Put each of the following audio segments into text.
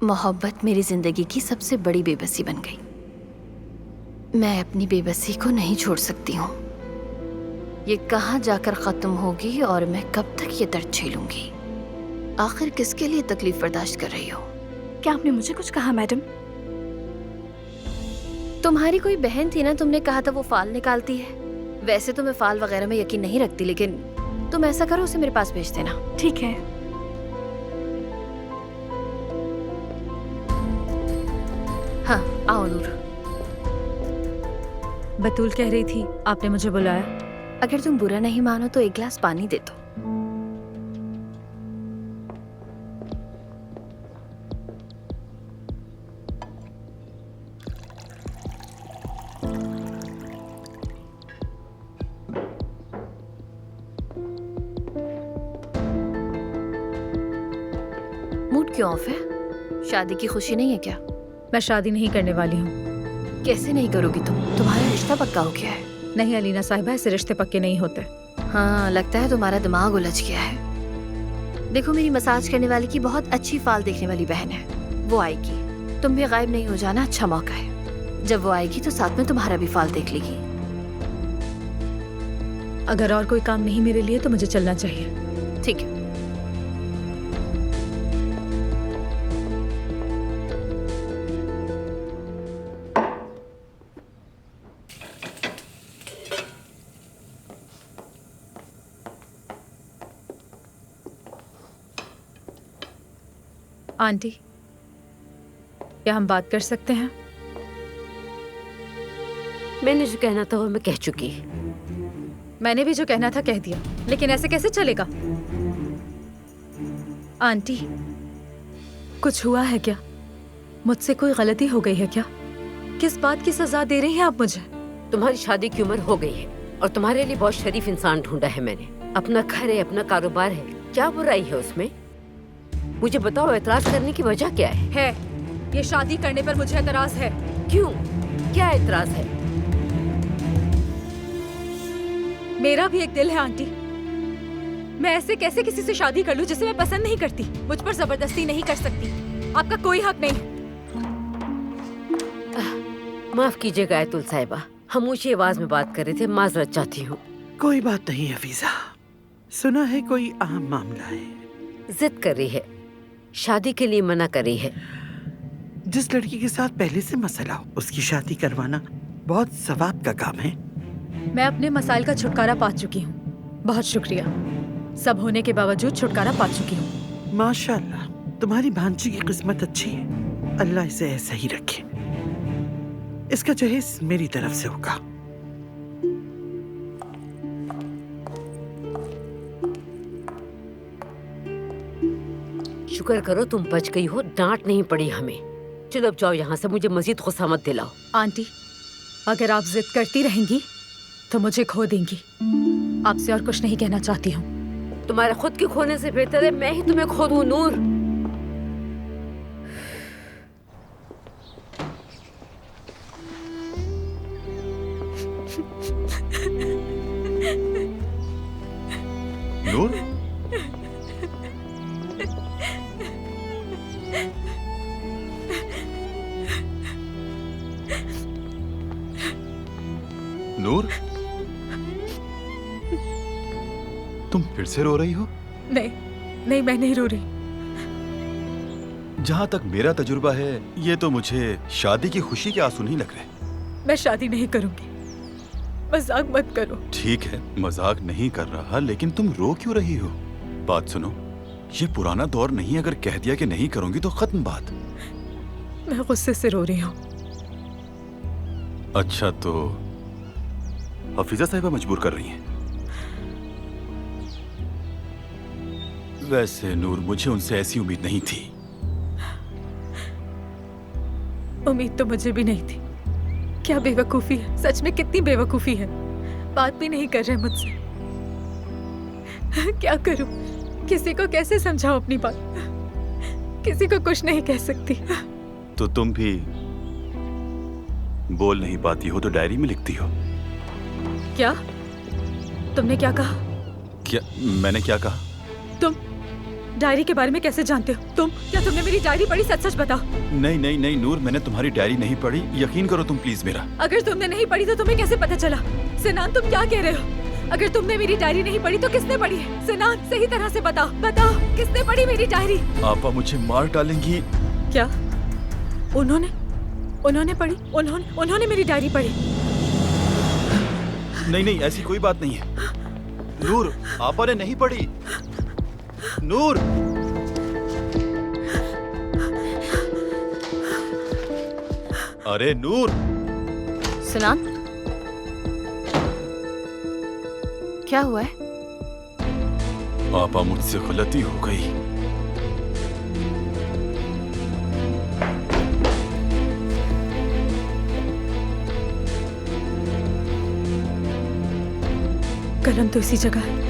मोहब्बत मेरी जिंदगी की सबसे बड़ी बेबसी बन गई। मैं अपनी बेबसी को नहीं छोड़ सकती हूँ। ये कहाँ जाकर खत्म होगी और मैं कब तक ये दर्द झेलूंगी? आखिर किसके लिए तकलीफ बर्दाश्त कर रही हो? क्या आपने मुझे कुछ कहा मैडम? तुम्हारी कोई बहन थी ना, तुमने कहा था वो फाल निकालती है। वैसे तो मैं फाल वगैरह में यकीन नहीं रखती, लेकिन तुम ऐसा करो, उसे मेरे पास भेज देना। ठीक है। हाँ, आओ नूर। बतूल कह रही थी आपने मुझे बुलाया। अगर तुम बुरा नहीं मानो तो एक गिलास पानी दे दो। मूड क्यों ऑफ है? शादी की खुशी नहीं है क्या? मैं शादी नहीं करने वाली हूँ। कैसे नहीं करोगी तुम? तुम्हारा रिश्ता पक्का हो गया है। नहीं अलीना साहिबा, ऐसे रिश्ते पक्के नहीं होते। हाँ, लगता है तुम्हारा दिमाग उलझ गया है। देखो, मेरी मसाज करने वाली की बहुत अच्छी फाल देखने वाली बहन है, वो आएगी। तुम भी गायब नहीं हो जाना, अच्छा मौका है। जब वो आएगी तो साथ में तुम्हारा भी फाल देख लेगी। अगर और कोई काम नहीं मेरे लिए तो मुझे चलना चाहिए। ठीक है। आंटी, क्या हम बात कर सकते हैं? मैंने जो कहना था वो मैं कह चुकी। मैंने भी जो कहना था कह दिया, लेकिन ऐसे कैसे चलेगा? आंटी, कुछ हुआ है क्या? मुझसे कोई गलती हो गई है क्या? किस बात की सजा दे रही हैं आप मुझे? तुम्हारी शादी की उम्र हो गई है और तुम्हारे लिए बहुत शरीफ इंसान ढूंढा है मैंने। अपना घर है, अपना कारोबार है, क्या बुराई है उसमें? मुझे बताओ, एतराज करने की वजह क्या है? ये शादी करने पर मुझे एतराज है। क्यों? क्या एतराज है? मेरा भी एक दिल है आंटी। मैं ऐसे कैसे किसी से शादी कर लूं जिसे मैं पसंद नहीं करती? मुझ पर जबरदस्ती नहीं कर सकती, आपका कोई हक नहीं। माफ कीजिएगा आयतुल साहिबा, हम ऊंची आवाज में बात कर रहे थे, माजरत चाहती हूँ। कोई बात नहीं हफीजा, सुना है कोई अहम मामला है। जिद कर रही है, शादी के लिए मना कर रही है। जिस लड़की के साथ पहले से मसला हो उसकी शादी करवाना बहुत सवाब का काम है। मैं अपने मसाइल का छुटकारा पा चुकी हूँ, बहुत शुक्रिया। सब होने के बावजूद छुटकारा पा चुकी हूँ। माशाल्लाह, तुम्हारी भांजी की किस्मत अच्छी है। अल्लाह इसे ऐसा ही रखे। इसका जहेज मेरी तरफ से होगा। शुक्र करो तुम बच गई हो, डांट नहीं पड़ी हमें। चलो अब जाओ यहाँ से, मुझे मजीद गुस्सा मत दिलाओ। आंटी, अगर आप जिद करती रहेंगी तो मुझे खो देंगी। आपसे और कुछ नहीं कहना चाहती हूँ। तुम्हारे खुद के खोने से बेहतर है मैं ही तुम्हें खो दूं। नूर, नूर, नूर, तुम फिर से रो रही हो? नहीं नहीं, मैं नहीं रो रही। जहाँ तक मेरा तजुर्बा है, ये तो मुझे शादी की खुशी के आंसू नहीं लग रहे। मैं शादी नहीं करूंगी, मजाक मत करो। ठीक है, मजाक नहीं कर रहा, लेकिन तुम रो क्यों रही हो? बात सुनो, ये पुराना दौर नहीं। अगर कह दिया कि नहीं करूंगी तो खत्म बात। मैं गुस्से से रो रही हूँ। अच्छा, तो हफीजा साहिबा मजबूर कर रही हैं। वैसे नूर, मुझे उनसे ऐसी उम्मीद नहीं थी। उम्मीद तो मुझे भी नहीं थी। क्या बेवकूफी है, सच में कितनी बेवकूफी है। बात भी नहीं कर रहे मुझसे। क्या करूं? किसी को कैसे समझाऊं अपनी बात? किसी को कुछ नहीं कह सकती। तो तुम भी बोल नहीं पाती हो तो डायरी में लिखती हो। क्या? तुमने क्या कहा? क्या? मैंने क्या कहा? तुम डायरी के बारे में कैसे जानते हो तुम? क्या तुमने मेरी डायरी पढ़ी? सच सच बताओ। नहीं नहीं नहीं नूर, मैंने तुम्हारी डायरी नहीं पढ़ी, यकीन करो तुम प्लीज मेरा। अगर तुमने नहीं पढ़ी तो तुम्हें कैसे पता चला? सिनान, तुम क्या कह रहे हो? अगर तुमने मेरी डायरी नहीं पढ़ी तो किसने पढ़ी है? सिनान, सही तरह से बताओ, बताओ किसने पढ़ी मेरी डायरी? आपा मुझे मार डालेंगी। क्या उन्होंने पढ़ी? उन्होंने मेरी डायरी पढ़ी? नहीं नहीं, ऐसी कोई बात नहीं है नूर, आपा ने नहीं पढ़ी। नूर, अरे नूर। सिनान, क्या हुआ है? आपा मुझसे गलती हो गई। कलम तो इसी जगह है।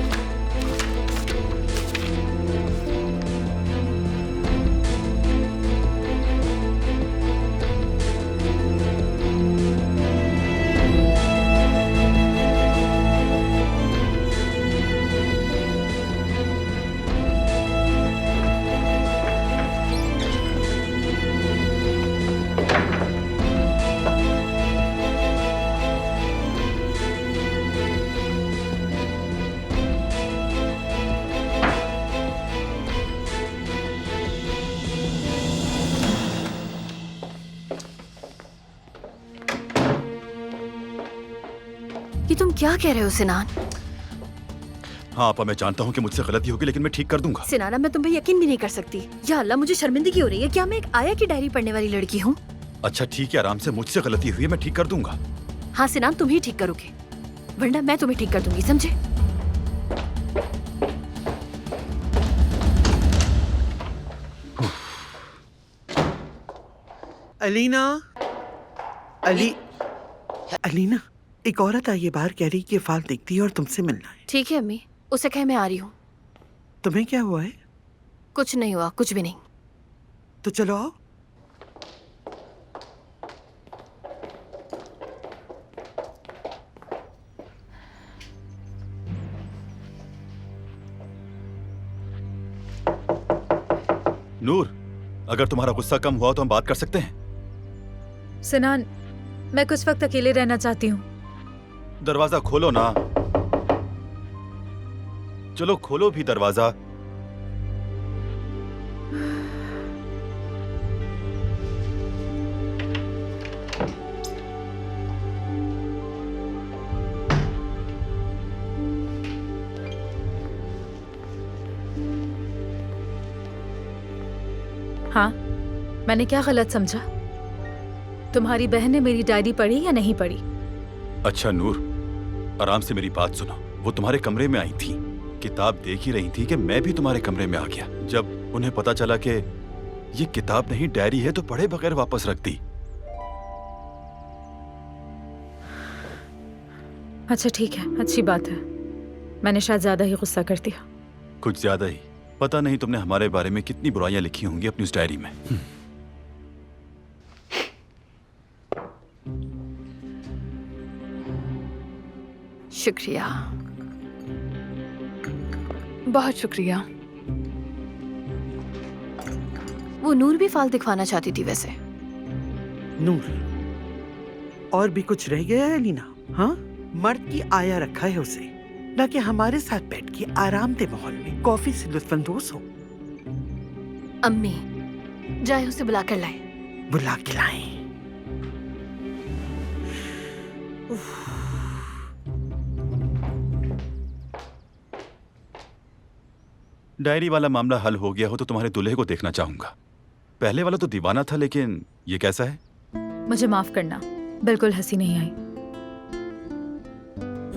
ये तुम क्या कह रहे हो सिनान? हाँ आपा, मैं जानता हूँ कि मुझसे गलती होगी, लेकिन मैं ठीक कर दूंगा। सिनाना, मैं तुम पे यकीन भी नहीं कर सकती। या अल्लाह, मुझे शर्मिंदगी हो रही है। क्या मैं एक आया की डायरी पढ़ने वाली लड़की हूँ? अच्छा ठीक है, आराम से, मुझसे गलती हुई है, मैं ठीक कर दूंगा। हाँ सिनान, तुम ही ठीक करोगे, वरना मैं तुम्हें ठीक कर दूंगी, समझे? अलीना, अलीना, एक औरत आई है बाहर, कह रही कि फाल देखती है और तुमसे मिलना है। ठीक है अम्मी, उसे कह मैं आ रही हूँ। तुम्हें क्या हुआ है? कुछ नहीं हुआ, कुछ भी नहीं। तो चलो आओ। नूर, अगर तुम्हारा गुस्सा कम हुआ तो हम बात कर सकते हैं। सिनान, मैं कुछ वक्त अकेले रहना चाहती हूँ। दरवाजा खोलो ना। चलो खोलो भी दरवाजा। हाँ, मैंने क्या गलत समझा? तुम्हारी बहन ने मेरी डायरी पढ़ी या नहीं पढ़ी? अच्छा नूर, आराम से मेरी बात सुनो। वो तुम्हारे कमरे में आई थी, किताब देख ही रही थी कि मैं भी तुम्हारे कमरे में आ गया। जब उन्हें पता चला कि ये किताब नहीं डायरी है तो पढ़े बगैर वापस रख दी। अच्छा ठीक है, अच्छी बात है। मैंने शायद ज्यादा ही गुस्सा कर दिया। कुछ ज्यादा ही। पता नहीं तुमने हमारे बारे में कितनी बुराइयां लिखी होंगी अपनी उस डायरी में। शुक्रिया, बहुत शुक्रिया। वो नूर भी फाल दिखवाना चाहती थी वैसे। नूर, और भी कुछ रह गया है अलीना? हाँ, मर्द की आया रखा है उसे, ना कि हमारे साथ बैठ के आरामदेह माहौल में कॉफी से लुत्फानंदोज हो। अम्मी, जाए उसे बुला कर लाए। बुला के लाएं। डायरी वाला मामला हल हो गया हो तो तुम्हारे दूल्हे को देखना चाहूंगा। पहले वाला तो दीवाना था, लेकिन ये कैसा है? मुझे माफ करना, बिल्कुल हंसी नहीं आई।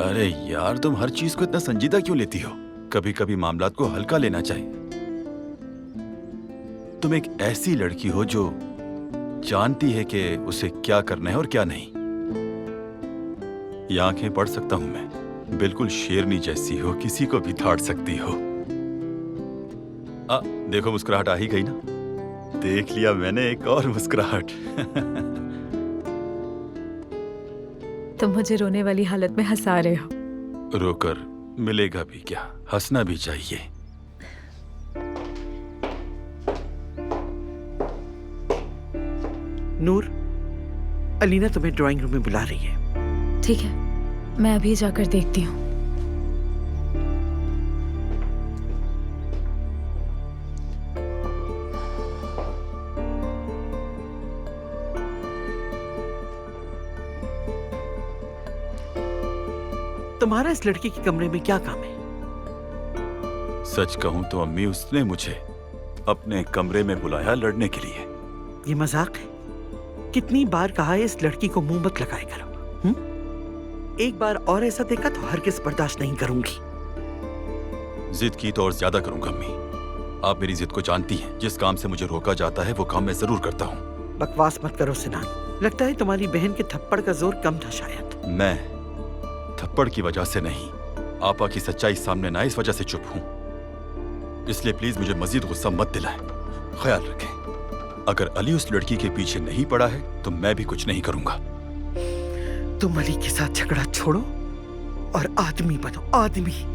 अरे यार, तुम हर चीज को इतना संजीदा क्यों लेती हो? कभी कभी मामलात को हल्का लेना चाहिए। तुम एक ऐसी लड़की हो जो जानती है कि उसे क्या करना है और क्या नहीं। ये आंखें पढ़ सकता हूं मैं। बिल्कुल शेरनी जैसी हो, किसी को भी धाड़ सकती हो। देखो, मुस्कुराहट आ ही गई ना। देख लिया मैंने एक और मुस्कुराहट। तुम मुझे रोने वाली हालत में हंसा रहे हो। रोकर मिलेगा भी क्या? हंसना भी चाहिए। नूर, अलीना तुम्हें ड्राइंग रूम में बुला रही है। ठीक है, मैं अभी जाकर देखती हूँ। तुम्हारा इस लड़की के कमरे में क्या काम है? सच कहूं तो अम्मी, उसने मुझे अपने कमरे में बुलाया लड़ने के लिए। ये मजाक है? कितनी बार कहा है इस लड़की को मुंह मत लगाया करो। एक बार और ऐसा देखा तो हरगिज़ बर्दाश्त नहीं करूंगी। जिद की तो और ज्यादा करूंगा अम्मी। आप मेरी जिद को जानती हैं। जिस काम से मुझे रोका जाता है वो काम मैं जरूर करता हूँ। बकवास मत करो सिनान। लगता है तुम्हारी बहन के थप्पड़ का जोर कम था शायद। मैं थप्पड़ की वजह से नहीं, आपा की सच्चाई सामने ना इस वजह से चुप हूं। इसलिए प्लीज मुझे मजीद गुस्सा मत दिलाएं। ख्याल रखें, अगर अली उस लड़की के पीछे नहीं पड़ा है तो मैं भी कुछ नहीं करूंगा। तुम अली के साथ झगड़ा छोड़ो और आदमी बनो, आदमी।